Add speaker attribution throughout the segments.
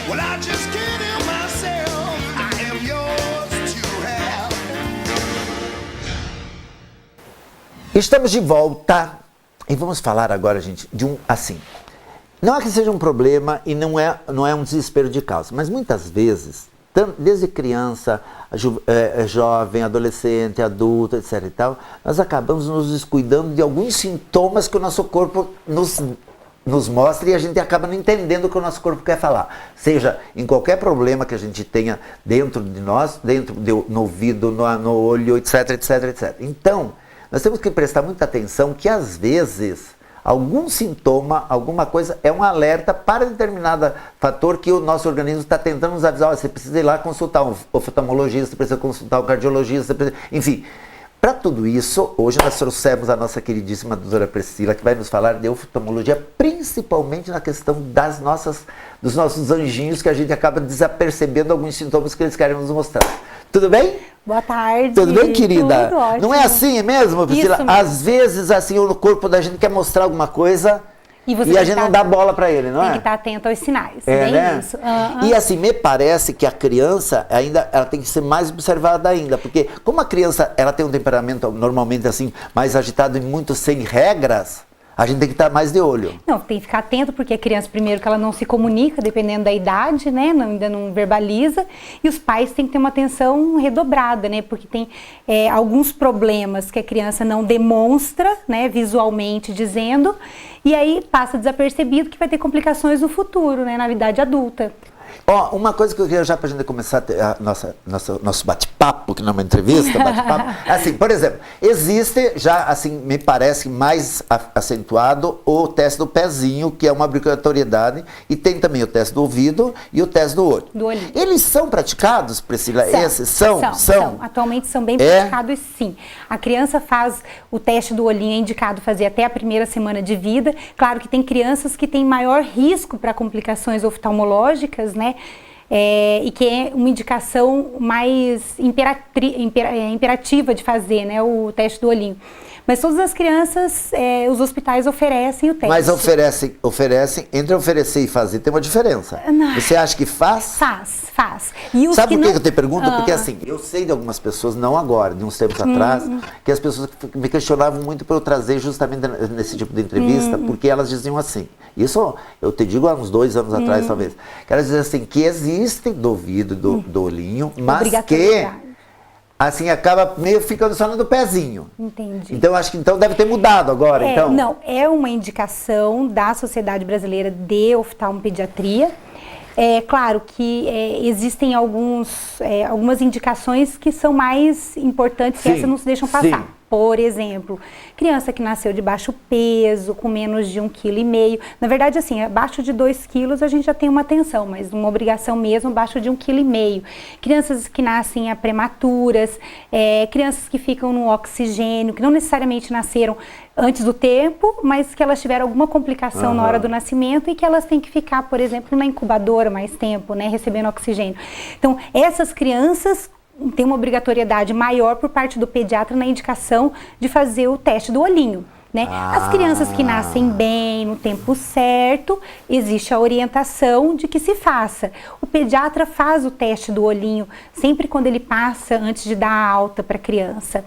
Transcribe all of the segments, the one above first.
Speaker 1: Well, I just can't help myself. I am yours to have.
Speaker 2: Estamos de volta e vamos falar agora, gente, de assim. Não é que seja um problema e não é um desespero de causa, mas muitas vezes, desde criança, jovem, adolescente, adulto, etc. e tal, nós acabamos nos descuidando de alguns sintomas que o nosso corpo nos mostra e a gente acaba não entendendo o que o nosso corpo quer falar. Seja em qualquer problema que a gente tenha dentro de nós, no ouvido, no olho, etc, etc, etc. Então, nós temos que prestar muita atenção que às vezes algum sintoma, alguma coisa é um alerta para determinado fator que o nosso organismo está tentando nos avisar. Você precisa ir lá consultar um oftalmologista, você precisa consultar um cardiologista, enfim. Para tudo isso, hoje nós trouxemos a nossa queridíssima doutora Priscila, que vai nos falar de oftalmologia, principalmente na questão dos nossos anjinhos, que a gente acaba desapercebendo alguns sintomas que eles querem nos mostrar. Tudo bem?
Speaker 3: Boa tarde.
Speaker 2: Tudo bem, querida?
Speaker 3: Tudo ótimo.
Speaker 2: Não é assim mesmo, Priscila?
Speaker 3: Isso mesmo.
Speaker 2: Às vezes, assim, o corpo da gente quer mostrar alguma coisa e a gente não dá bola para ele, não é?
Speaker 3: Tem que estar atento aos sinais.
Speaker 2: É,
Speaker 3: bem
Speaker 2: né?
Speaker 3: isso.
Speaker 2: E assim, me parece que a criança ela tem que ser mais observada ainda, porque como a criança ela tem um temperamento normalmente assim, mais agitado e muito sem regras, a gente tem que estar mais de olho.
Speaker 3: Não, tem que ficar atento, porque a criança, primeiro, que ela não se comunica, dependendo da idade, né? Ainda não verbaliza. E os pais têm que ter uma atenção redobrada, né? Porque tem alguns problemas que a criança não demonstra, né? Visualmente dizendo. E aí passa desapercebido que vai ter complicações no futuro, né? Na idade adulta.
Speaker 2: Ó, uma coisa que eu queria já para a gente começar nosso bate-papo, que não é uma entrevista, bate-papo. Assim, por exemplo, existe já, assim, me parece mais acentuado o teste do pezinho, que é uma obrigatoriedade, e tem também o teste do ouvido e o teste do olho.
Speaker 3: Do olhinho.
Speaker 2: Eles são praticados, Priscila? Esses são?
Speaker 3: Atualmente são bem praticados, sim. A criança faz o teste do olhinho, é indicado fazer até a primeira semana de vida. Claro que tem crianças que têm maior risco para complicações oftalmológicas, né? E que é uma indicação mais imperativa de fazer, né? O teste do olhinho. Mas todas as crianças, os hospitais oferecem o teste.
Speaker 2: Mas oferecem, entre oferecer e fazer tem uma diferença.
Speaker 3: Não.
Speaker 2: Você acha que faz?
Speaker 3: Faz. E os
Speaker 2: Sabe por que
Speaker 3: não...
Speaker 2: eu te pergunto? Porque assim, eu sei de algumas pessoas, não agora, de uns tempos atrás, que as pessoas me questionavam muito para eu trazer justamente nesse tipo de entrevista, porque elas diziam assim, isso eu te digo há uns 2 anos atrás talvez, que elas diziam assim, que existe do ouvido, do olhinho, mas que assim, acaba meio ficando só no pezinho.
Speaker 3: Entendi.
Speaker 2: Então, acho que deve ter mudado agora, então.
Speaker 3: Não, é uma indicação da Sociedade Brasileira de Oftalmopediatria. É claro que existem algumas indicações que são mais importantes, que essas não se deixam passar.
Speaker 2: Sim.
Speaker 3: Por exemplo, criança que nasceu de baixo peso, com menos de 1,5 kg. Na verdade, assim, abaixo de 2 quilos a gente já tem uma atenção, mas uma obrigação mesmo abaixo de 1,5 kg. Crianças que nascem prematuras, crianças que ficam no oxigênio, que não necessariamente nasceram antes do tempo, mas que elas tiveram alguma complicação na hora do nascimento e que elas têm que ficar, por exemplo, na incubadora mais tempo, né, recebendo oxigênio. Então, essas crianças tem uma obrigatoriedade maior por parte do pediatra na indicação de fazer o teste do olhinho, né? As crianças que nascem bem, no tempo certo, existe a orientação de que se faça. O pediatra faz o teste do olhinho sempre quando ele passa antes de dar a alta para a criança.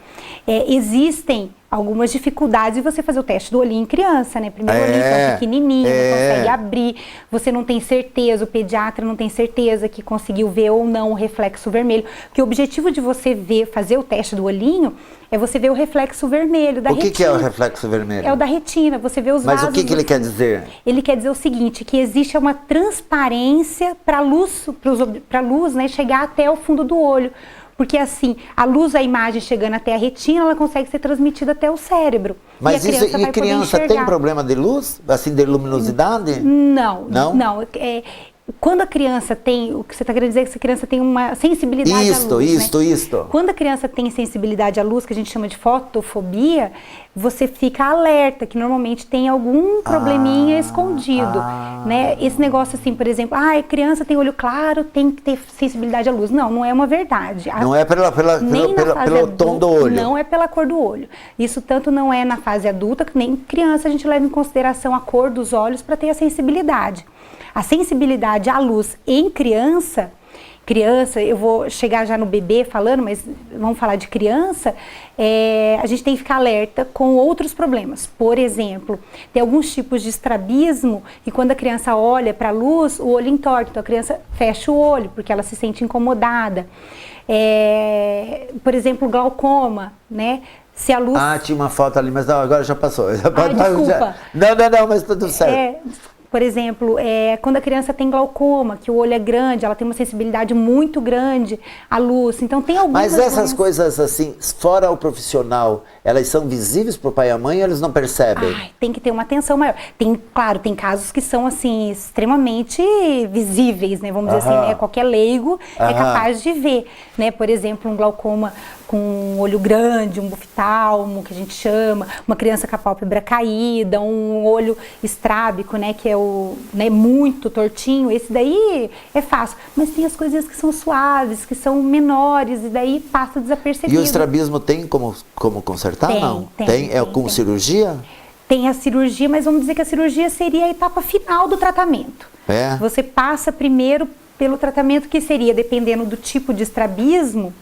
Speaker 3: Existem algumas dificuldades de você fazer o teste do olhinho em criança, né? Primeiro o olhinho é pequenininho, não consegue abrir, você não tem certeza, o pediatra não tem certeza que conseguiu ver ou não o reflexo vermelho, porque o objetivo de você fazer o teste do olhinho é você ver o reflexo vermelho da retina. O
Speaker 2: que é o reflexo vermelho?
Speaker 3: É o da retina, você vê os vasos.
Speaker 2: Mas o que ele quer dizer?
Speaker 3: Ele quer dizer o seguinte, que existe uma transparência para a luz, né, chegar até o fundo do olho. Porque assim, a luz da imagem chegando até a retina, ela consegue ser transmitida até o cérebro.
Speaker 2: Mas e criança tem problema de luz? Assim, de luminosidade?
Speaker 3: Não. Quando a criança tem, o que você está querendo dizer é que essa criança tem uma sensibilidade à luz, né? Quando a criança tem sensibilidade à luz, que a gente chama de fotofobia, você fica alerta, que normalmente tem algum probleminha escondido, né? Esse negócio assim, por exemplo, a criança tem olho claro, tem que ter sensibilidade à luz. Não é uma verdade.
Speaker 2: Não é pelo tom do olho.
Speaker 3: Não é pela cor do olho. Isso tanto não é na fase adulta, que nem criança a gente leva em consideração a cor dos olhos para ter a sensibilidade. A sensibilidade à luz em criança, eu vou chegar já no bebê falando, mas vamos falar de criança, a gente tem que ficar alerta com outros problemas. Por exemplo, tem alguns tipos de estrabismo e quando a criança olha para a luz, o olho entorta, então a criança fecha o olho porque ela se sente incomodada. Por exemplo, glaucoma, né? Se a luz...
Speaker 2: Ah, tinha uma foto ali, mas não, agora já passou.
Speaker 3: Desculpa.
Speaker 2: Não, mas tudo certo.
Speaker 3: Por exemplo, quando a criança tem glaucoma, que o olho é grande, ela tem uma sensibilidade muito grande à luz. Então tem algumas...
Speaker 2: Mas essas coisas assim, fora o profissional, elas são visíveis para o pai e a mãe ou eles não percebem?
Speaker 3: Tem que ter uma atenção maior. Claro, tem casos que são assim, extremamente visíveis, né? Vamos dizer assim, né? Qualquer leigo é capaz de ver, né? Por exemplo, um glaucoma com um olho grande, um buftalmo, que a gente chama, uma criança com a pálpebra caída, um olho estrábico, né, que é muito tortinho, esse daí é fácil. Mas tem as coisinhas que são suaves, que são menores, e daí passa desapercebido.
Speaker 2: E o estrabismo tem como consertar, não? Tem. Com cirurgia?
Speaker 3: Tem a cirurgia, mas vamos dizer que a cirurgia seria a etapa final do tratamento. Você passa primeiro pelo tratamento que seria, dependendo do tipo de estrabismo,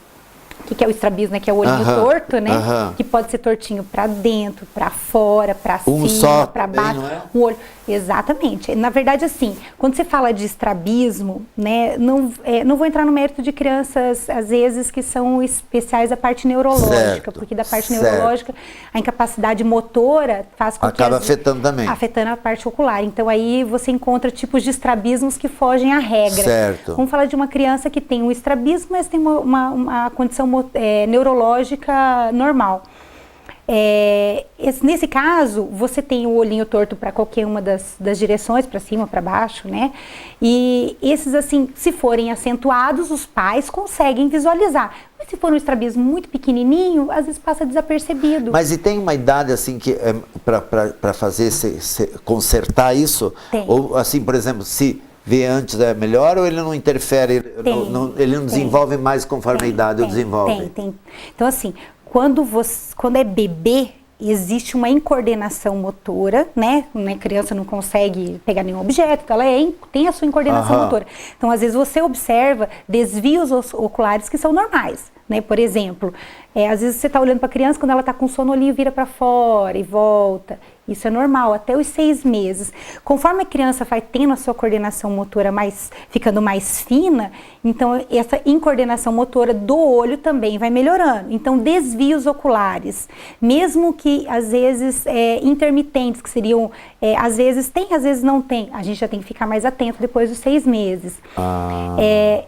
Speaker 3: que é o estrabismo, né? Que é o olhinho torto, né? Que pode ser tortinho para dentro, para fora, para cima, para baixo. Um olho. Exatamente. Na verdade, assim, quando você fala de estrabismo, né? Não vou entrar no mérito de crianças, às vezes, que são especiais da parte neurológica, porque da parte neurológica, a incapacidade motora faz com que...
Speaker 2: Acaba afetando também.
Speaker 3: Afetando a parte ocular. Então, aí você encontra tipos de estrabismos que fogem à regra.
Speaker 2: Certo.
Speaker 3: Vamos falar de uma criança que tem um estrabismo, mas tem uma condição neurológica normal. Nesse caso, você tem o olhinho torto para qualquer uma das direções, para cima, para baixo, né? E esses, assim, se forem acentuados, os pais conseguem visualizar. Mas se for um estrabismo muito pequenininho, às vezes passa desapercebido.
Speaker 2: Mas e tem uma idade, assim, que para fazer, consertar isso?
Speaker 3: Tem.
Speaker 2: Ou, assim, por exemplo, se vê antes é melhor ou ele não interfere, ele não desenvolve mais conforme a idade desenvolve?
Speaker 3: Tem. Então, assim, quando é bebê, existe uma incoordenação motora, né? A criança não consegue pegar nenhum objeto, então ela tem a sua incoordenação motora. Então, às vezes, você observa desvios oculares que são normais, né? Por exemplo, às vezes você está olhando para a criança, quando ela está com sono, o olhinho vira para fora e volta. Isso é normal, até os 6 meses. Conforme a criança vai tendo a sua coordenação motora ficando mais fina, então essa incoordenação motora do olho também vai melhorando. Então, desvios oculares, mesmo que às vezes intermitentes, que seriam, às vezes tem, às vezes não tem, a gente já tem que ficar mais atento depois dos 6 meses.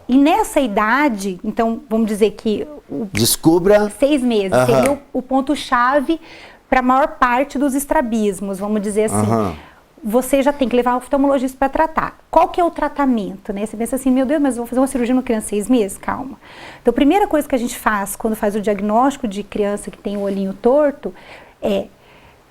Speaker 3: E nessa idade, então, vamos dizer que...
Speaker 2: Descubra...
Speaker 3: 6 meses, seria o ponto-chave para a maior parte dos estrabismos, vamos dizer assim. Você já tem que levar o oftalmologista para tratar. Qual que é o tratamento, né? Você pensa assim, meu Deus, mas eu vou fazer uma cirurgia numa criança 6 meses? Calma. Então, a primeira coisa que a gente faz quando faz o diagnóstico de criança que tem o olhinho torto é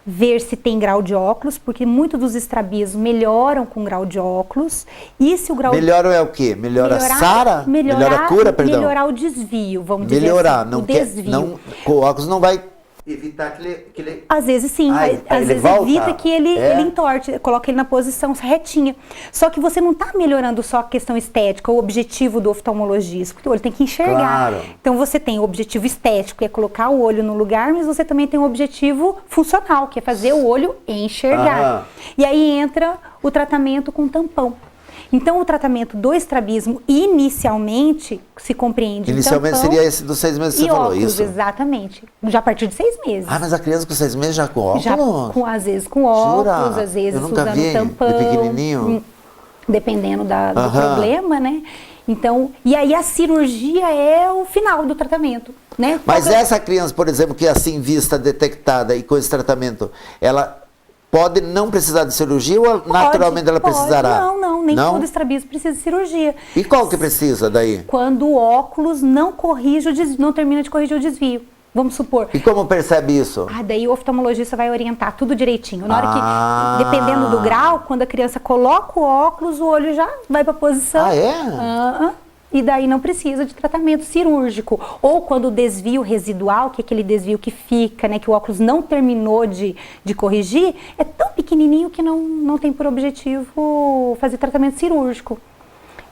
Speaker 3: ver se tem grau de óculos, porque muitos dos estrabismos melhoram com grau de óculos. E se o grau
Speaker 2: Melhoram é o quê? Melhora a SARA? Melhora a cura, perdão?
Speaker 3: Melhorar o desvio, vamos dizer assim.
Speaker 2: Não desvio. Com o óculos não vai evitar que ele...
Speaker 3: Às vezes sim, às vezes evita que ele entorte, coloca ele na posição retinha. Só que você não está melhorando só a questão estética, o objetivo do oftalmologista, porque o olho tem que enxergar.
Speaker 2: Claro.
Speaker 3: Então você tem o objetivo estético, que é colocar o olho no lugar, mas você também tem um objetivo funcional, que é fazer o olho enxergar. E aí entra o tratamento com tampão. Então, o tratamento do estrabismo, inicialmente, se compreende
Speaker 2: inicialmente seria esse dos 6 meses que você falou,
Speaker 3: óculos,
Speaker 2: isso?
Speaker 3: Exatamente. Já a partir de 6 meses.
Speaker 2: Mas a criança com 6 meses já com óculos?
Speaker 3: Já, às vezes com óculos,
Speaker 2: Jura?
Speaker 3: às vezes
Speaker 2: Eu nunca
Speaker 3: usando
Speaker 2: vi,
Speaker 3: tampão.
Speaker 2: De pequenininho?
Speaker 3: Dependendo do problema, né? Então, e aí a cirurgia é o final do tratamento, né?
Speaker 2: Mas essa criança, por exemplo, que é assim vista, detectada e com esse tratamento, ela... pode não precisar de cirurgia ou naturalmente ela precisará?
Speaker 3: Não, nem todo estrabismo precisa de cirurgia.
Speaker 2: E qual que precisa daí?
Speaker 3: Quando o óculos não corrige não termina de corrigir o desvio. Vamos supor.
Speaker 2: E como percebe isso?
Speaker 3: Daí o oftalmologista vai orientar tudo direitinho. Na hora que, dependendo do grau, quando a criança coloca o óculos, o olho já vai para a posição. e daí não precisa de tratamento cirúrgico. Ou quando o desvio residual, que é aquele desvio que fica, né, que o óculos não terminou de corrigir, é tão pequenininho que não tem por objetivo fazer tratamento cirúrgico.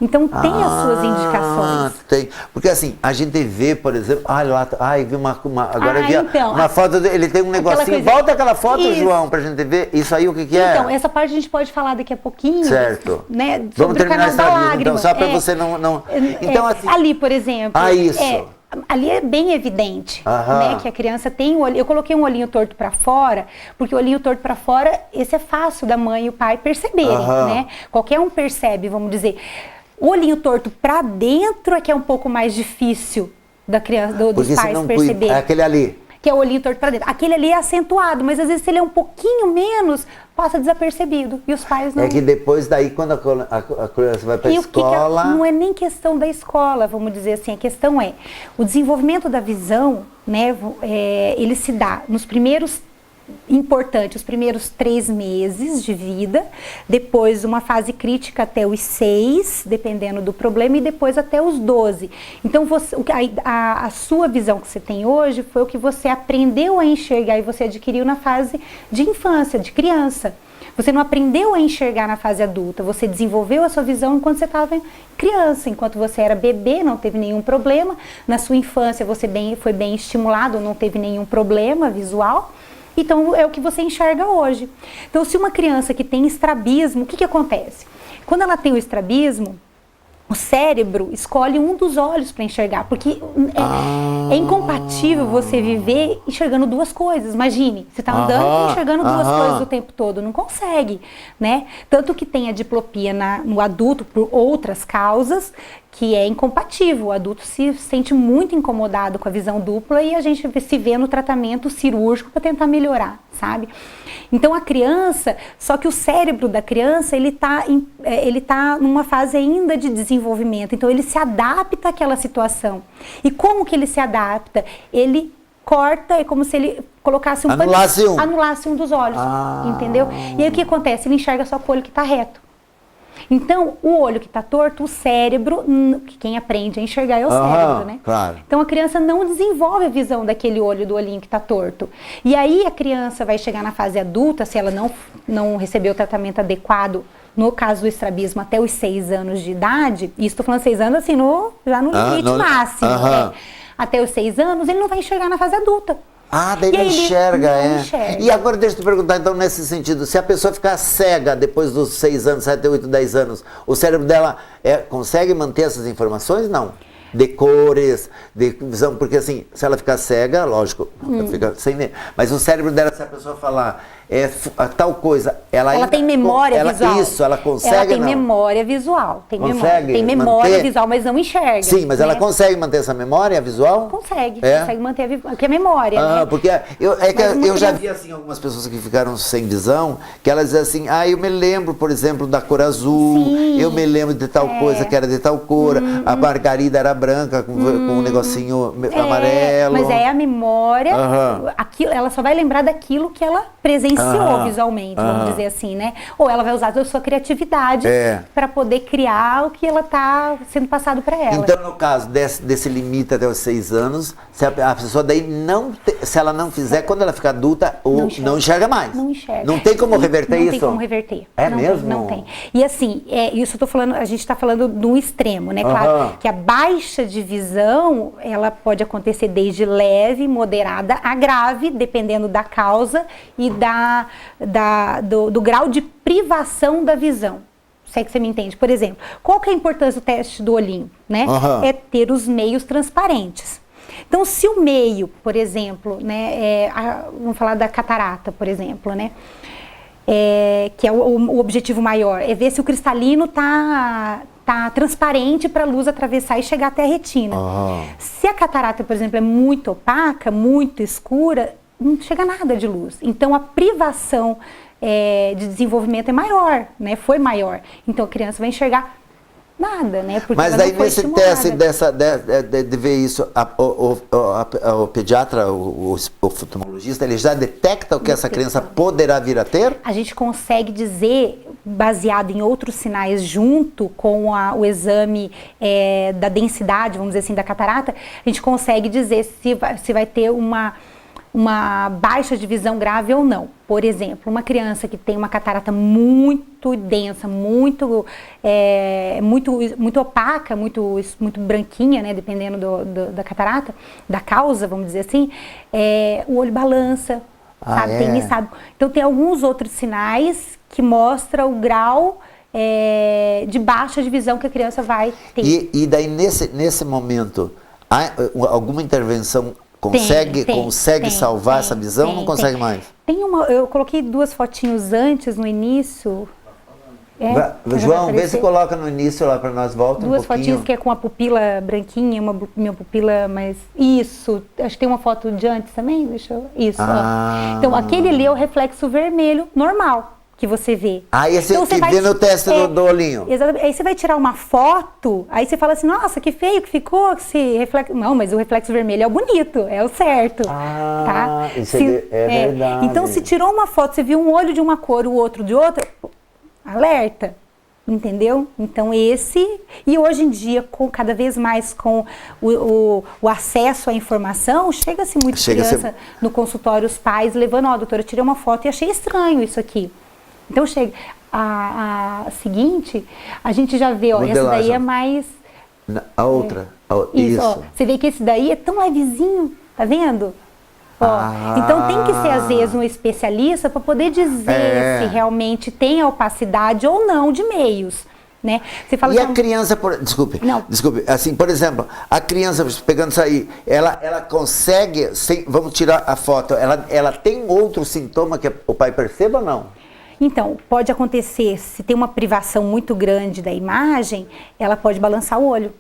Speaker 3: Então tem as suas indicações.
Speaker 2: Tem. Porque assim, a gente vê, por exemplo, vi agora eu vi
Speaker 3: então,
Speaker 2: uma foto, ele tem um negocinho, volta aquela foto,
Speaker 3: isso.
Speaker 2: João, pra gente ver, isso aí o que é?
Speaker 3: Então, essa parte a gente pode falar daqui a pouquinho,
Speaker 2: certo.
Speaker 3: Né,
Speaker 2: Vamos
Speaker 3: sobre o
Speaker 2: terminar
Speaker 3: canal da lágrima.
Speaker 2: então, só para você não... Então, assim...
Speaker 3: Ali, por exemplo,
Speaker 2: isso.
Speaker 3: Ali é bem evidente, né, que a criança tem um olho. Eu coloquei um olhinho torto para fora, porque o olhinho torto para fora, esse é fácil da mãe e o pai perceberem, né? Qualquer um percebe, vamos dizer. O olhinho torto para dentro é que é um pouco mais difícil da criança, dos pais perceberem.
Speaker 2: É aquele ali.
Speaker 3: Que é o olhinho torto para dentro. Aquele ali é acentuado, mas às vezes se ele é um pouquinho menos, passa desapercebido. E os pais não...
Speaker 2: É que depois daí, quando a criança vai para a escola...
Speaker 3: não é nem questão da escola, vamos dizer assim. A questão é, o desenvolvimento da visão, né, ele se dá nos primeiros... Importante, os primeiros 3 meses de vida, depois uma fase crítica até os 6, dependendo do problema, e depois até os 12. Então, a sua visão que você tem hoje foi o que você aprendeu a enxergar e você adquiriu na fase de infância, de criança. Você não aprendeu a enxergar na fase adulta, você desenvolveu a sua visão enquanto você estava criança, enquanto você era bebê, não teve nenhum problema. Na sua infância você foi bem estimulado, não teve nenhum problema visual. Então, é o que você enxerga hoje. Então, se uma criança que tem estrabismo, o que acontece? Quando ela tem o estrabismo, o cérebro escolhe um dos olhos para enxergar, porque é incompatível você viver enxergando 2 coisas. Imagine, você está andando e enxergando 2 coisas o tempo todo, não consegue, né? Tanto que tem a diplopia no adulto por outras causas, que é incompatível. O adulto se sente muito incomodado com a visão dupla e a gente se vê no tratamento cirúrgico para tentar melhorar, sabe? Então a criança, só que o cérebro da criança, ele tá numa fase ainda de desenvolvimento, então ele se adapta àquela situação. E como que ele se adapta? Ele corta, é como se ele colocasse anulasse um dos olhos, entendeu? E aí o que acontece? Ele enxerga só com o olho que está reto. Então, o olho que está torto, o cérebro, quem aprende a enxergar é o cérebro, né?
Speaker 2: Claro.
Speaker 3: Então, a criança não desenvolve a visão daquele olho, do olhinho que está torto. E aí, a criança vai chegar na fase adulta, se ela não receber o tratamento adequado, no caso do estrabismo, até os 6 anos de idade, e estou falando 6 anos assim, já no limite máximo, né? Até os 6 anos, ele não vai enxergar na fase adulta.
Speaker 2: Daí ele enxerga,
Speaker 3: enxerga.
Speaker 2: E agora deixa eu te perguntar, então, nesse sentido, se a pessoa ficar cega depois dos 6 anos, 7, 8, 10 anos, o cérebro dela consegue manter essas informações? Não. De cores, de visão, porque assim, se ela ficar cega, lógico, fica sem ver. Mas o cérebro dela, se a pessoa falar tal coisa, ela
Speaker 3: tem memória visual.
Speaker 2: Isso, ela consegue.
Speaker 3: Ela tem memória visual. Tem memória visual, mas não enxerga.
Speaker 2: Sim, mas ela consegue manter essa memória visual?
Speaker 3: Consegue manter porque é memória, né?
Speaker 2: Porque eu já vi assim algumas pessoas que ficaram sem visão, que elas dizem assim, eu me lembro, por exemplo, da cor azul, eu me lembro de tal coisa que era de tal cor, a margarida era branca com um negocinho amarelo.
Speaker 3: Mas é a memória, ela só vai lembrar daquilo que ela presenciou visualmente, vamos dizer assim, né? Ou ela vai usar a sua criatividade para poder criar o que ela está sendo passado para ela.
Speaker 2: Então, no caso desse limite até os 6 anos, se a pessoa daí se ela não fizer, quando ela ficar adulta, não enxerga mais.
Speaker 3: Não enxerga.
Speaker 2: Não tem como reverter isso?
Speaker 3: Não tem como reverter.
Speaker 2: Mesmo?
Speaker 3: Não tem. E assim, isso eu tô falando, a gente está falando do extremo, né? Claro que a baixa de visão, ela pode acontecer desde leve, moderada a grave, dependendo da causa e do grau de privação da visão. Se é que você me entende. Por exemplo, qual que é a importância do teste do olhinho, né? É ter os meios transparentes. Então, se o meio, por exemplo, né, vamos falar da catarata, por exemplo, né? Que é o objetivo maior, é ver se o cristalino tá transparente para a luz atravessar e chegar até a retina. Se a catarata, por exemplo, é muito opaca, muito escura, não chega nada de luz. Então, a privação de desenvolvimento é maior, né? Foi maior. Então, a criança vai enxergar nada, né? Porque
Speaker 2: mas daí nesse teste de ver isso, o pediatra, o oftalmologista, ele já detecta o que essa criança poderá vir a ter?
Speaker 3: A gente consegue dizer baseado em outros sinais junto com o exame da densidade, vamos dizer assim, da catarata, a gente consegue dizer se vai ter uma baixa de visão grave ou não. Por exemplo, uma criança que tem uma catarata muito densa, muito opaca, muito branquinha, né, dependendo da catarata, da causa, vamos dizer assim, o olho balança, sabe, tem missado. Então tem alguns outros sinais que mostram o grau de baixa de visão que a criança vai ter.
Speaker 2: E daí nesse momento, há alguma intervenção consegue salvar essa visão ou não consegue mais?
Speaker 3: Eu coloquei 2 fotinhos antes, no início.
Speaker 2: João, vê se coloca no início lá para nós, volta um pouquinho.
Speaker 3: 2 fotinhos que é com a pupila branquinha, minha pupila mais... Isso, acho que tem uma foto de antes também, Isso, ó. Então aquele ali é o reflexo vermelho normal que você vê.
Speaker 2: Esse
Speaker 3: então,
Speaker 2: que vê no teste do olhinho.
Speaker 3: Exatamente. Aí você vai tirar uma foto, aí você fala assim, nossa, que feio que ficou esse reflexo. Não, mas o reflexo vermelho é o bonito, é o certo. Tá?
Speaker 2: Isso é verdade.
Speaker 3: Então, se tirou uma foto, você viu um olho de uma cor, o outro de outra, alerta. Entendeu? Então e hoje em dia, cada vez mais com o acesso à informação, chega-se muito criança no consultório, os pais levando, doutora, eu tirei uma foto e achei estranho isso aqui. Então chega, a seguinte, a gente já vê, essa daí é mais...
Speaker 2: A outra,
Speaker 3: isso. Ó, você vê que esse daí é tão levezinho, tá vendo? Então tem que ser às vezes um especialista para poder dizer se realmente tem a opacidade ou não de meios, né? Você fala
Speaker 2: a criança, desculpe, assim, por exemplo, a criança pegando isso aí, ela consegue, vamos tirar a foto, ela tem outro sintoma que o pai perceba ou não?
Speaker 3: Então, pode acontecer, se tem uma privação muito grande da imagem, ela pode balançar o olho,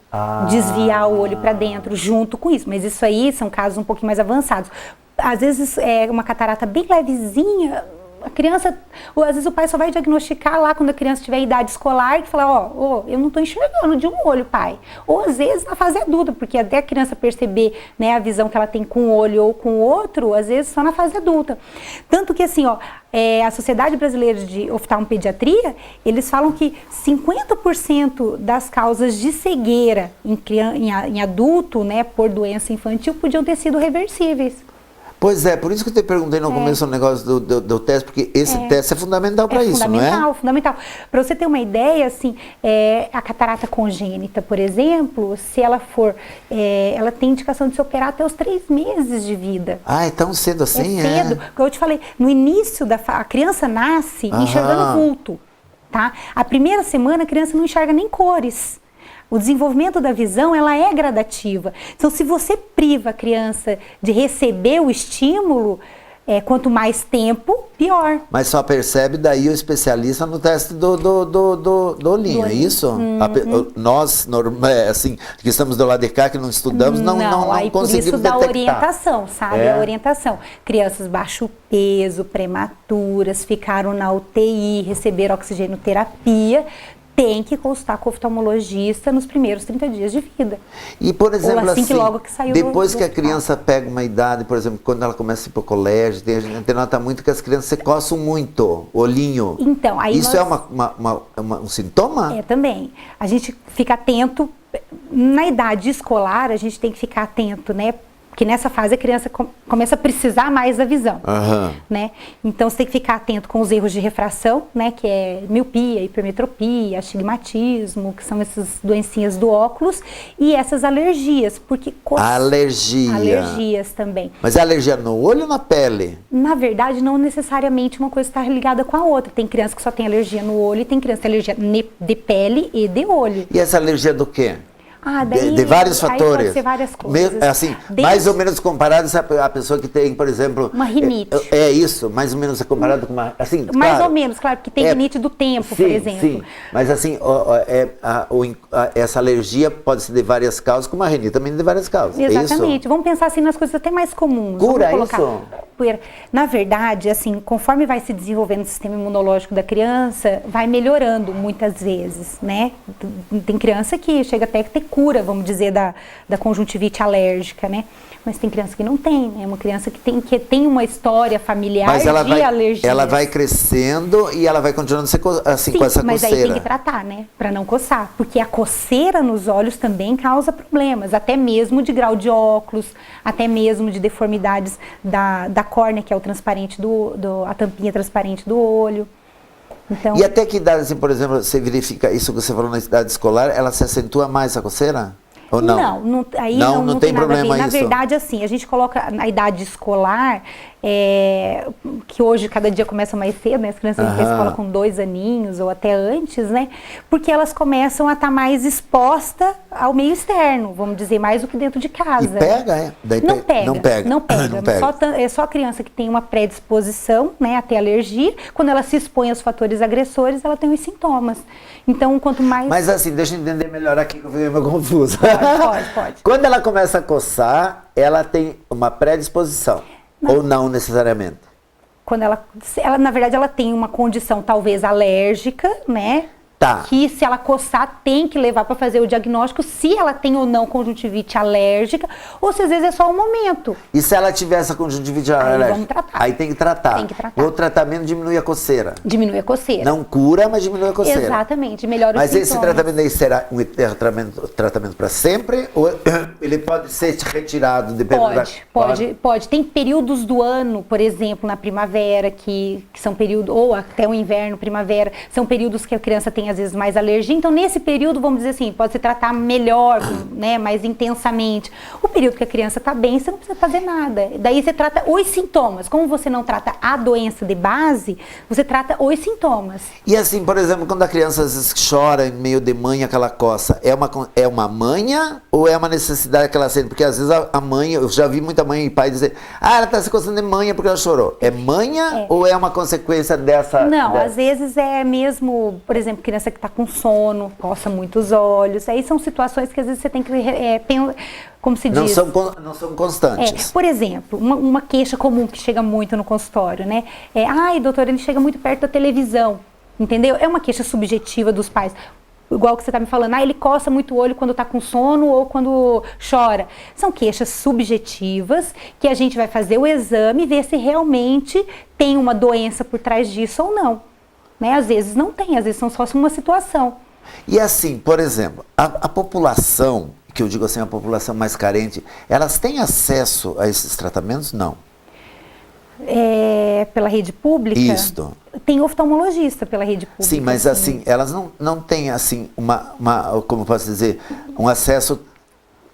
Speaker 3: desviar o olho para dentro, junto com isso. Mas isso aí são casos um pouquinho mais avançados. Às vezes, uma catarata bem levezinha, a criança, ou às vezes o pai só vai diagnosticar lá quando a criança tiver idade escolar e falar, eu não estou enxergando de um olho, pai. Ou às vezes na fase adulta, porque até a criança perceber, né, a visão que ela tem com um olho ou com o outro, às vezes só na fase adulta. Tanto que assim, a Sociedade Brasileira de Oftalmopediatria, eles falam que 50% das causas de cegueira em adulto, né, por doença infantil, podiam ter sido reversíveis.
Speaker 2: Pois é, por isso que eu te perguntei no começo o negócio do teste, porque esse teste é fundamental para isso, não é?
Speaker 3: Fundamental. Para você ter uma ideia, assim, a catarata congênita, por exemplo, se ela for, ela tem indicação de se operar até os 3 meses de vida.
Speaker 2: É tão cedo assim?
Speaker 3: É cedo. Como eu te falei, no início, a criança nasce enxergando vulto, tá? A primeira semana a criança não enxerga nem cores. O desenvolvimento da visão, ela é gradativa. Então, se você priva a criança de receber o estímulo, quanto mais tempo, pior.
Speaker 2: Mas só percebe daí o especialista no teste do olhinho, é isso? Nós, assim, que estamos do lado de cá, que não estudamos, não conseguimos
Speaker 3: por isso
Speaker 2: detectar.
Speaker 3: da orientação, sabe? A orientação. Crianças baixo peso, prematuras, ficaram na UTI, receberam oxigenoterapia, tem que consultar com o oftalmologista nos primeiros 30 dias de vida.
Speaker 2: E, por exemplo,
Speaker 3: assim que logo que saiu
Speaker 2: depois que a criança pega uma idade, por exemplo, quando ela começa a ir para o colégio, a gente nota muito que as crianças se coçam muito, o olhinho.
Speaker 3: Então, aí
Speaker 2: isso é um sintoma?
Speaker 3: Também. A gente fica atento, na idade escolar, a gente tem que ficar atento, né? Porque nessa fase a criança começa a precisar mais da visão, né? Então você tem que ficar atento com os erros de refração, né? Que é miopia, hipermetropia, astigmatismo, que são essas doencinhas do óculos, e essas alergias, porque... Alergias também.
Speaker 2: Mas é alergia no olho ou na pele?
Speaker 3: Na verdade, não necessariamente uma coisa está ligada com a outra. Tem criança que só tem alergia no olho e tem criança que tem alergia de pele e de olho.
Speaker 2: E essa alergia do quê?
Speaker 3: De
Speaker 2: vários fatores.
Speaker 3: Pode ser várias coisas.
Speaker 2: Assim, mais ou menos comparado a pessoa que tem, por exemplo...
Speaker 3: Uma rinite.
Speaker 2: Isso, mais ou menos comparado com uma... Assim,
Speaker 3: mais ou menos, claro, porque tem rinite do tempo, por exemplo.
Speaker 2: Sim, mas assim, essa alergia pode ser de várias causas, como a rinite também de várias causas.
Speaker 3: Exatamente. Vamos pensar assim nas coisas até mais comuns.
Speaker 2: Cura isso?
Speaker 3: Na verdade, assim, conforme vai se desenvolvendo o sistema imunológico da criança, vai melhorando muitas vezes, né? Tem criança que chega até a ter cura, vamos dizer, da conjuntivite alérgica, né? Mas tem criança que não tem, né? Uma criança que tem uma história familiar
Speaker 2: Mas ela
Speaker 3: de alergia.
Speaker 2: ela vai crescendo e ela vai continuando assim
Speaker 3: Sim,
Speaker 2: com essa
Speaker 3: mas
Speaker 2: coceira.
Speaker 3: aí tem que tratar, né? Para não coçar. Porque a coceira nos olhos também causa problemas, até mesmo de grau de óculos, até mesmo de deformidades da córnea, que é o transparente a tampinha transparente do olho. Então,
Speaker 2: E até que idade, assim, por exemplo, você verifica isso que você falou na idade escolar, ela se acentua mais a coceira? Ou não?
Speaker 3: Aí
Speaker 2: não,
Speaker 3: não
Speaker 2: tem
Speaker 3: nada a ver.
Speaker 2: problema
Speaker 3: Na
Speaker 2: isso.
Speaker 3: verdade, assim, a gente coloca na idade escolar, que hoje cada dia começa mais cedo, né? As crianças vão para a escola com 2 aninhos ou até antes, né? Porque elas começam a estar mais expostas ao meio externo, vamos dizer, mais do que dentro de casa.
Speaker 2: E pega, é? Daí
Speaker 3: Não pega.
Speaker 2: Não pega.
Speaker 3: É só a criança que tem uma predisposição, né, a ter alergia. Quando ela se expõe aos fatores agressores, ela tem os sintomas. Então, quanto mais...
Speaker 2: Mas assim, deixa eu entender melhor aqui, que eu fiquei meio confuso.
Speaker 3: Pode.
Speaker 2: Quando ela começa a coçar, ela tem uma predisposição. Ou não necessariamente?
Speaker 3: Quando ela, na verdade, ela tem uma condição talvez alérgica, né?
Speaker 2: Tá.
Speaker 3: Que se ela coçar, tem que levar para fazer o diagnóstico se ela tem ou não conjuntivite alérgica, ou se às vezes é só um momento.
Speaker 2: E se ela tiver essa conjuntivite alérgica?
Speaker 3: Vamos tratar.
Speaker 2: Aí tem que tratar.
Speaker 3: Tem que tratar.
Speaker 2: O tratamento diminui a coceira.
Speaker 3: Diminui a coceira.
Speaker 2: Não cura, mas diminui a coceira.
Speaker 3: Exatamente, melhora os
Speaker 2: Mas esse
Speaker 3: sintomas.
Speaker 2: tratamento aí será um tratamento para sempre? Ou ele pode ser retirado dependendo
Speaker 3: Pode. Tem períodos do ano, por exemplo, na primavera, que são períodos, ou até o inverno, primavera, são períodos que a criança tem às vezes mais alergia. Então, nesse período, vamos dizer assim, pode se tratar melhor, né, mais intensamente. O período que a criança está bem, você não precisa fazer nada. Daí você trata os sintomas. Como você não trata a doença de base, você trata os sintomas.
Speaker 2: E assim, por exemplo, quando a criança às vezes chora em meio de manha, aquela coça, é uma manha ou é uma necessidade que ela sente? Porque às vezes a mãe, eu já vi muita mãe e pai dizer, ela está se coçando de manha porque ela chorou. É manha ou é uma consequência dessa?
Speaker 3: Não, às vezes é mesmo, por exemplo, criança que está com sono, coça muito os olhos. Aí são situações que às vezes você tem que como se diz?
Speaker 2: Não são constantes.
Speaker 3: Por exemplo, uma queixa comum que chega muito no consultório, né? Ai, doutor, ele chega muito perto da televisão, entendeu? É uma queixa subjetiva dos pais. Igual que você está me falando, ele coça muito o olho quando está com sono ou quando chora. São queixas subjetivas que a gente vai fazer o exame e ver se realmente tem uma doença por trás disso ou não. Né? Às vezes não tem, às vezes são só uma situação.
Speaker 2: E assim, por exemplo, a população, que eu digo assim, a população mais carente, elas têm acesso a esses tratamentos? Não.
Speaker 3: Pela rede pública?
Speaker 2: Isso.
Speaker 3: Tem oftalmologista pela rede pública.
Speaker 2: Sim, mas assim, elas não têm assim, como posso dizer, um acesso...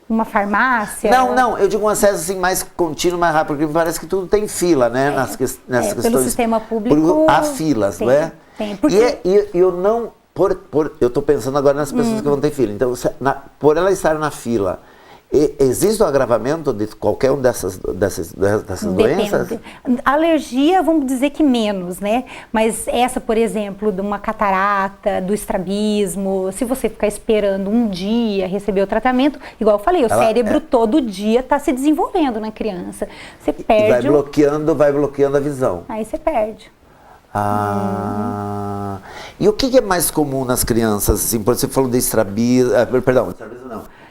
Speaker 3: Uma farmácia?
Speaker 2: Não, eu digo um acesso assim mais contínuo, mais rápido, porque me parece que tudo tem fila, né? Nessas questões.
Speaker 3: Pelo sistema público...
Speaker 2: Há filas, não é?
Speaker 3: Tem. Porque...
Speaker 2: E eu não... eu estou pensando agora nas pessoas que vão ter fila. Então, por ela estar na fila, existe o agravamento de qualquer uma dessas doenças?
Speaker 3: Alergia, vamos dizer que menos, né? Mas essa, por exemplo, de uma catarata, do estrabismo, se você ficar esperando um dia receber o tratamento, igual eu falei, o cérebro todo dia está se desenvolvendo na criança. Você perde...
Speaker 2: Vai bloqueando a visão.
Speaker 3: Aí você perde.
Speaker 2: E o que é mais comum nas crianças? Assim, você falou de estrabismo,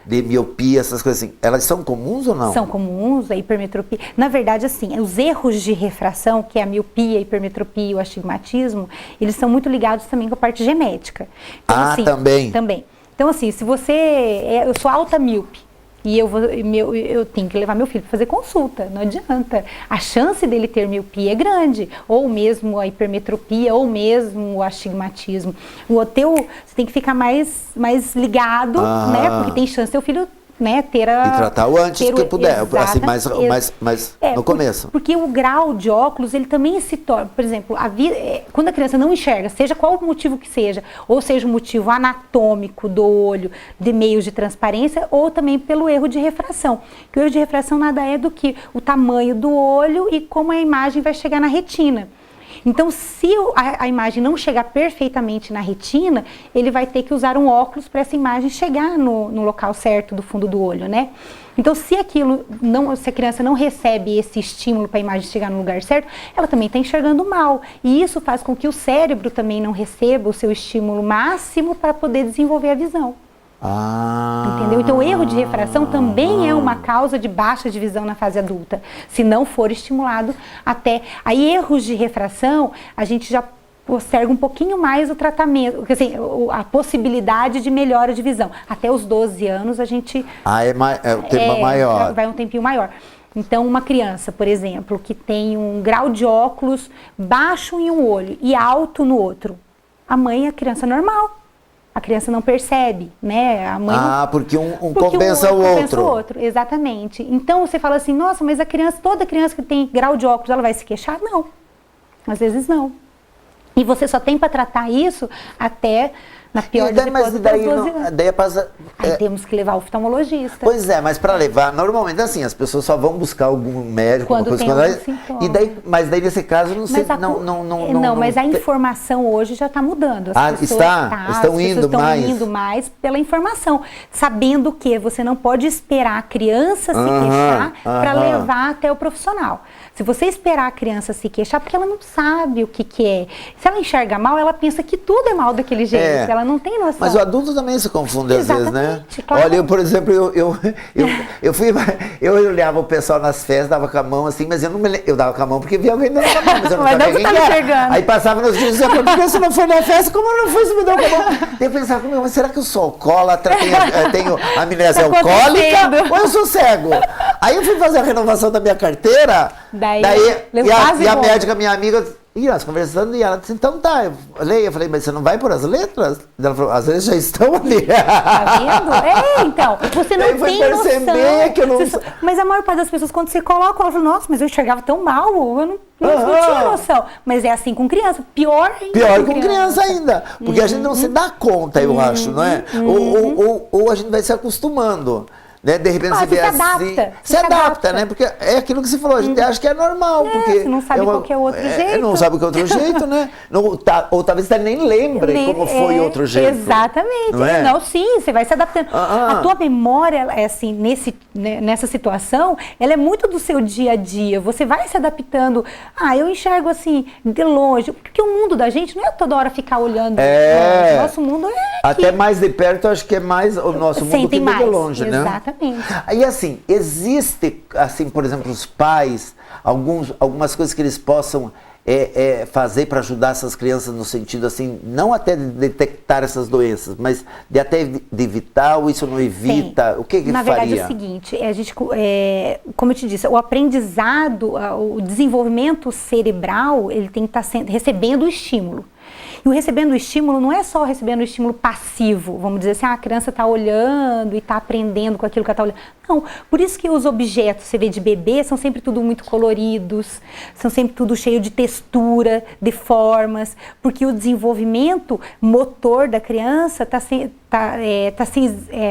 Speaker 2: de miopia, essas coisas assim. Elas são comuns ou não?
Speaker 3: São comuns, a hipermetropia. Na verdade, assim, os erros de refração, que é a miopia, a hipermetropia e o astigmatismo, eles são muito ligados também com a parte genética. Então, assim,
Speaker 2: também?
Speaker 3: Também. Então, assim, se você... eu sou alta míope. E eu tenho que levar meu filho para fazer consulta, não adianta. A chance dele ter miopia é grande, ou mesmo a hipermetropia, ou mesmo o astigmatismo. Você tem que ficar mais ligado, né? Porque tem chance seu filho, né,
Speaker 2: e tratar o antes que puder, assim, mas no começo.
Speaker 3: Porque o grau de óculos, ele também se torna, por exemplo, quando a criança não enxerga, seja qual o motivo que seja, ou seja o motivo anatômico do olho, de meios de transparência, ou também pelo erro de refração. Que o erro de refração nada é do que o tamanho do olho e como a imagem vai chegar na retina. Então, se a imagem não chegar perfeitamente na retina, ele vai ter que usar um óculos para essa imagem chegar no local certo do fundo do olho, né? Então, se a criança não recebe esse estímulo para a imagem chegar no lugar certo, ela também está enxergando mal. E isso faz com que o cérebro também não receba o seu estímulo máximo para poder desenvolver a visão. Entendeu? Então, o erro de refração também é uma causa de baixa de visão na fase adulta, se não for estimulado até. Aí, erros de refração, a gente já posterga um pouquinho mais o tratamento, quer dizer, a possibilidade de melhora de visão. Até os 12 anos, a gente...
Speaker 2: é o tempo maior.
Speaker 3: Vai um tempinho maior. Então, uma criança, por exemplo, que tem um grau de óculos baixo em um olho e alto no outro, a mãe é a criança normal. A criança não percebe, né? A mãe
Speaker 2: porque compensa o
Speaker 3: compensa o outro, exatamente. Então, você fala assim, nossa, mas toda criança que tem grau de óculos, ela vai se queixar? Não. Às vezes não. E você só tem para tratar isso até, na pior das hipóteses,
Speaker 2: daí 12 anos. Daí passa...
Speaker 3: Aí temos que levar o oftalmologista.
Speaker 2: Pois é, mas para levar, normalmente assim, as pessoas só vão buscar algum médico,
Speaker 3: quando
Speaker 2: alguma coisa,
Speaker 3: tem algum sintoma.
Speaker 2: e daí, mas daí nesse caso
Speaker 3: mas a informação hoje já está mudando.
Speaker 2: Estão
Speaker 3: indo mais pela informação, sabendo que você não pode esperar a criança se queixar para levar até o profissional. Se você esperar a criança se queixar, porque ela não sabe o que é. Se ela enxerga mal, ela pensa que tudo é mal daquele jeito. Ela não tem noção.
Speaker 2: Mas o adulto também se confunde às vezes, né?
Speaker 3: Claro.
Speaker 2: Olha, eu, por exemplo, eu olhava o pessoal nas festas, dava com a mão assim, mas eu dava com a mão porque via alguém dando com a mão, mas eu não sabia quem era. Aí passava nos dias e dizia, por que você não foi na festa? Como eu não fui, você me deu com a mão? Daí eu pensava comigo, mas será que eu sou alcoólatra, tenho amnésia alcoólica ou eu sou cego? Aí eu fui fazer a renovação da minha carteira, e a médica, minha amiga, nós conversando, e ela disse, então tá, eu falei, mas você não vai por as letras? Ela falou, as letras já estão ali.
Speaker 3: Tá vendo? Então, você não tem noção.
Speaker 2: Que eu não...
Speaker 3: Mas a maior parte das pessoas, quando você coloca, ela fala, nossa, mas eu enxergava tão mal, eu não tinha noção. Mas é assim com criança, pior ainda.
Speaker 2: Pior com criança ainda, porque a gente não se dá conta, eu acho, não é? Ou a gente vai se acostumando. Né? De repente você vê assim, se adapta, né? Porque é aquilo que você falou, a gente acha que é normal, porque
Speaker 3: você não sabe qual que é o outro jeito.
Speaker 2: Não sabe qual é o outro jeito, né? Ou talvez você nem lembre como foi outro jeito.
Speaker 3: Exatamente. Não, sim, você vai se adaptando. A tua memória, assim, nessa situação, ela é muito do seu dia a dia. Você vai se adaptando. Eu enxergo assim, de longe. Porque o mundo da gente não é toda hora ficar olhando. O nosso mundo é aqui.
Speaker 2: Até mais de perto, eu acho que é mais o nosso mundo que de longe, né?
Speaker 3: Exatamente.
Speaker 2: Aí assim, existe, assim, por exemplo, os pais, algumas coisas que eles possam fazer para ajudar essas crianças no sentido assim, não até de detectar essas doenças, mas de até de evitar, ou isso não evita, o que faria?
Speaker 3: Na verdade é o seguinte, a gente, como eu te disse, o aprendizado, o desenvolvimento cerebral, ele tem que estar recebendo o estímulo. E o recebendo o estímulo não é só recebendo o estímulo passivo, vamos dizer assim, a criança está olhando e está aprendendo com aquilo que ela está olhando. Não, por isso que os objetos, você vê de bebê, são sempre tudo muito coloridos, são sempre tudo cheio de textura, de formas, porque o desenvolvimento motor da criança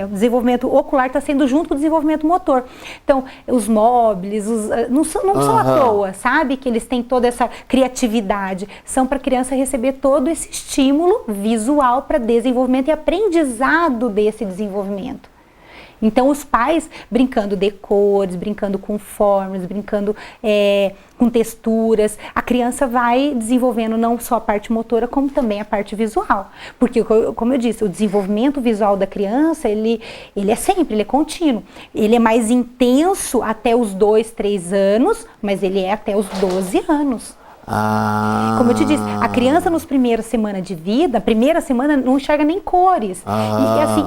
Speaker 3: o desenvolvimento ocular está sendo junto com o desenvolvimento motor. Então, os móveis, não são à toa, sabe? Que eles têm toda essa criatividade. São para a criança receber todo esse estímulo visual para desenvolvimento e aprendizado desse desenvolvimento. Então, os pais brincando de cores, brincando com formas, brincando com texturas, a criança vai desenvolvendo não só a parte motora, como também a parte visual. Porque, como eu disse, o desenvolvimento visual da criança, ele é contínuo. Ele é mais intenso até os 2, 3 anos, mas ele é até os 12 anos. Como eu te disse, a criança nos primeiras semanas de vida, primeira semana não enxerga nem cores.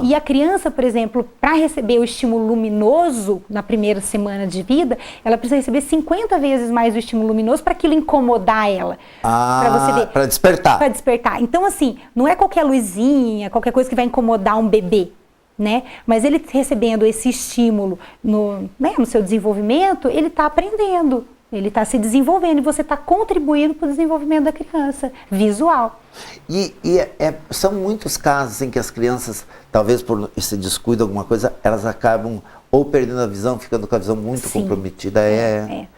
Speaker 3: E a criança, por exemplo, para receber o estímulo luminoso na primeira semana de vida, ela precisa receber 50 vezes mais o estímulo luminoso para aquilo incomodar ela. Para você ver.
Speaker 2: Para despertar.
Speaker 3: Para despertar. Então, assim, não é qualquer luzinha, qualquer coisa que vai incomodar um bebê. Né? Mas ele recebendo esse estímulo no seu desenvolvimento, ele está aprendendo. Ele está se desenvolvendo e você está contribuindo para o desenvolvimento da criança, visual.
Speaker 2: São muitos casos em que as crianças, talvez por esse descuido, alguma coisa, elas acabam ou perdendo a visão, ficando com a visão muito
Speaker 3: Sim.
Speaker 2: comprometida.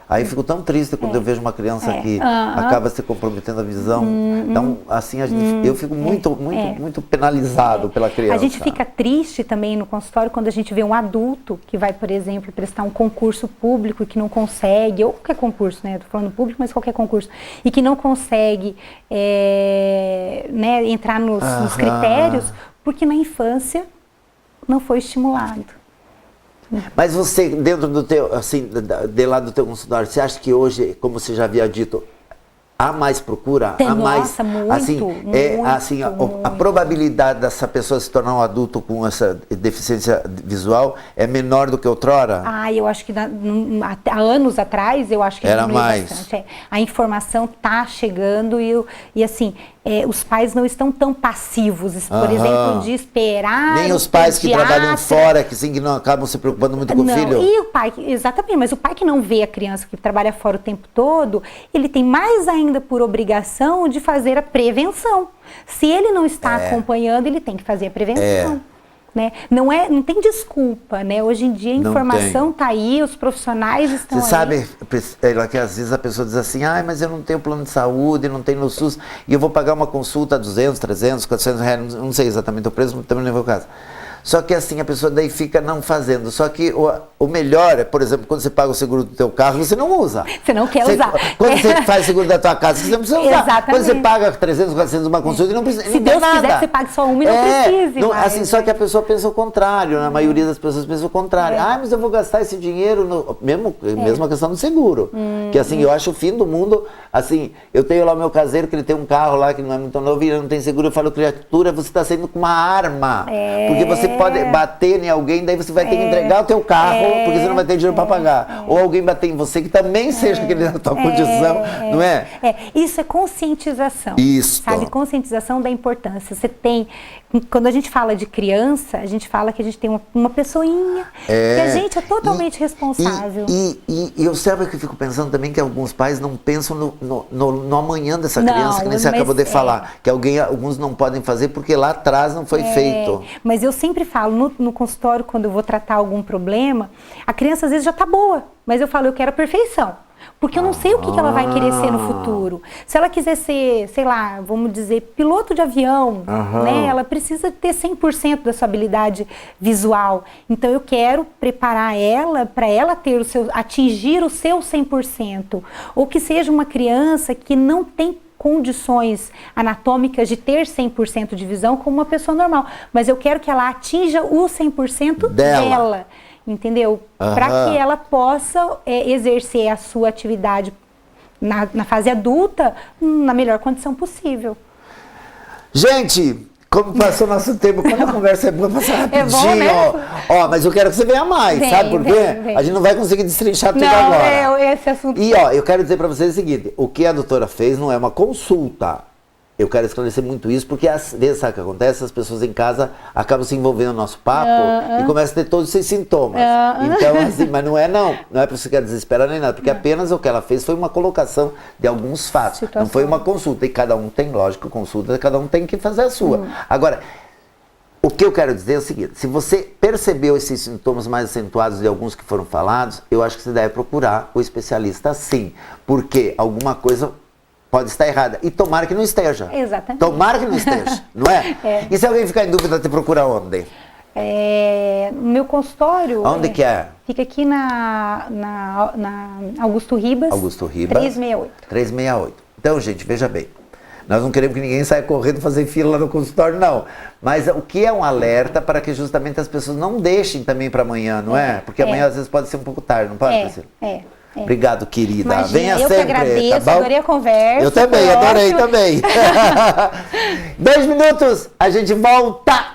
Speaker 2: Aí eu fico tão triste quando eu vejo uma criança que acaba se comprometendo a visão. Então, assim, eu fico muito penalizado pela criança.
Speaker 3: A gente fica triste também no consultório quando a gente vê um adulto que vai, por exemplo, prestar um concurso público e que não consegue, ou qualquer concurso, né? Estou falando público, mas qualquer concurso, e que não consegue né, entrar nos critérios, porque na infância não foi estimulado.
Speaker 2: Mas você, dentro do teu, assim, de lá do teu consultório, você acha que hoje, como você já havia dito, há mais procura? Há mais,
Speaker 3: muito,
Speaker 2: assim,
Speaker 3: muito.
Speaker 2: A probabilidade dessa pessoa se tornar um adulto com essa deficiência visual é menor do que outrora?
Speaker 3: Eu acho que há anos atrás, eu acho que
Speaker 2: era
Speaker 3: diminuiu
Speaker 2: mais.
Speaker 3: Bastante. A informação está chegando e assim, os pais não estão tão passivos, por exemplo, de esperar.
Speaker 2: Nem os pais que trabalham fora, que não acabam se preocupando muito com o filho?
Speaker 3: E o pai, exatamente, mas o pai que não vê a criança que trabalha fora o tempo todo, ele tem mais ainda por obrigação de fazer a prevenção. Se ele não está acompanhando, ele tem que fazer a prevenção. Né? Não tem desculpa, né? Hoje em dia a informação está aí, os profissionais estão aí.
Speaker 2: Você sabe, Priscila, que às vezes a pessoa diz assim, mas eu não tenho plano de saúde, não tenho no SUS, e eu vou pagar uma consulta 200, 300, 400 reais, não sei exatamente o preço, também não vou o caso. Só que assim, a pessoa daí fica não fazendo. Só que o melhor é, por exemplo, quando você paga o seguro do teu carro, você não usa.
Speaker 3: Você não quer usar.
Speaker 2: Quando você faz o seguro da tua casa, você não precisa usar.
Speaker 3: Exatamente.
Speaker 2: Quando você paga 300, 400 uma consulta, não precisa.
Speaker 3: Se Deus quiser que você pague só uma e não precise mais.
Speaker 2: Assim, só que a pessoa pensa o contrário, né? A maioria das pessoas pensa o contrário. Mas eu vou gastar esse dinheiro, mesmo a questão do seguro. Que assim, eu acho o fim do mundo, assim, eu tenho lá o meu caseiro, que ele tem um carro lá que não é muito novo e ele não tem seguro, eu falo, criatura, você está saindo com uma arma. Porque você pode bater em alguém, daí você vai ter que entregar o teu carro, porque você não vai ter dinheiro para pagar. Ou alguém bater em você que também seja aquele na tua condição, não é?
Speaker 3: Isso é conscientização.
Speaker 2: Isso.
Speaker 3: Sabe, conscientização da importância. Você tem, quando a gente fala de criança, a gente fala que a gente tem uma pessoinha, que a gente é totalmente responsável.
Speaker 2: E eu observo que eu fico pensando também que alguns pais não pensam no amanhã dessa criança, que nem você acabou de falar, que alguns não podem fazer porque lá atrás não foi feito.
Speaker 3: Mas eu sempre falo, no consultório, quando eu vou tratar algum problema, a criança às vezes já está boa, mas eu falo, eu quero a perfeição. Porque eu não sei o que ela vai querer ser no futuro. Se ela quiser ser, sei lá, vamos dizer, piloto de avião, né? Ela precisa ter 100% da sua habilidade visual. Então eu quero preparar ela para ela ter atingir o seu 100%. Ou que seja uma criança que não tem condições anatômicas de ter 100% de visão como uma pessoa normal. Mas eu quero que ela atinja o 100% dela. Entendeu? Para que ela possa exercer a sua atividade na fase adulta na melhor condição possível.
Speaker 2: Gente, como passou nosso tempo, quando a conversa é boa, passa rapidinho.
Speaker 3: É bom, né?
Speaker 2: Mas eu quero que você venha mais, sabe por quê?
Speaker 3: Vem.
Speaker 2: A gente não vai conseguir destrinchar tudo agora.
Speaker 3: Esse assunto.
Speaker 2: E eu quero dizer para vocês o seguinte, o que a doutora fez não é uma consulta. Eu quero esclarecer muito isso, porque às vezes, sabe o que acontece? As pessoas em casa acabam se envolvendo no nosso papo e começam a ter todos esses sintomas. Então, assim, mas não é para você ficar desesperado nem nada, porque apenas o que ela fez foi uma colocação de alguns fatos. Não foi uma consulta, e cada um tem, lógico, consulta, cada um tem que fazer a sua. Agora, o que eu quero dizer é o seguinte, se você percebeu esses sintomas mais acentuados de alguns que foram falados, eu acho que você deve procurar o especialista sim, porque alguma coisa pode estar errada. E tomara que não esteja.
Speaker 3: Exatamente.
Speaker 2: Tomara que não esteja, não é? E se alguém ficar em dúvida, te procura onde?
Speaker 3: No meu consultório.
Speaker 2: Onde que é?
Speaker 3: Fica aqui na Augusto Ribas.
Speaker 2: Augusto Ribas.
Speaker 3: 368.
Speaker 2: 368. Então, gente, veja bem. Nós não queremos que ninguém saia correndo fazer fila lá no consultório, não. Mas o que é um alerta para que justamente as pessoas não deixem também para amanhã, não é? Porque amanhã às vezes pode ser um pouco tarde, não pode, Priscila? Obrigado, querida.
Speaker 3: Imagina,
Speaker 2: venha
Speaker 3: eu
Speaker 2: sempre.
Speaker 3: Eu que agradeço,
Speaker 2: tá bom?
Speaker 3: adorei a conversa.
Speaker 2: Eu também, adorei também. 2 minutos, a gente volta.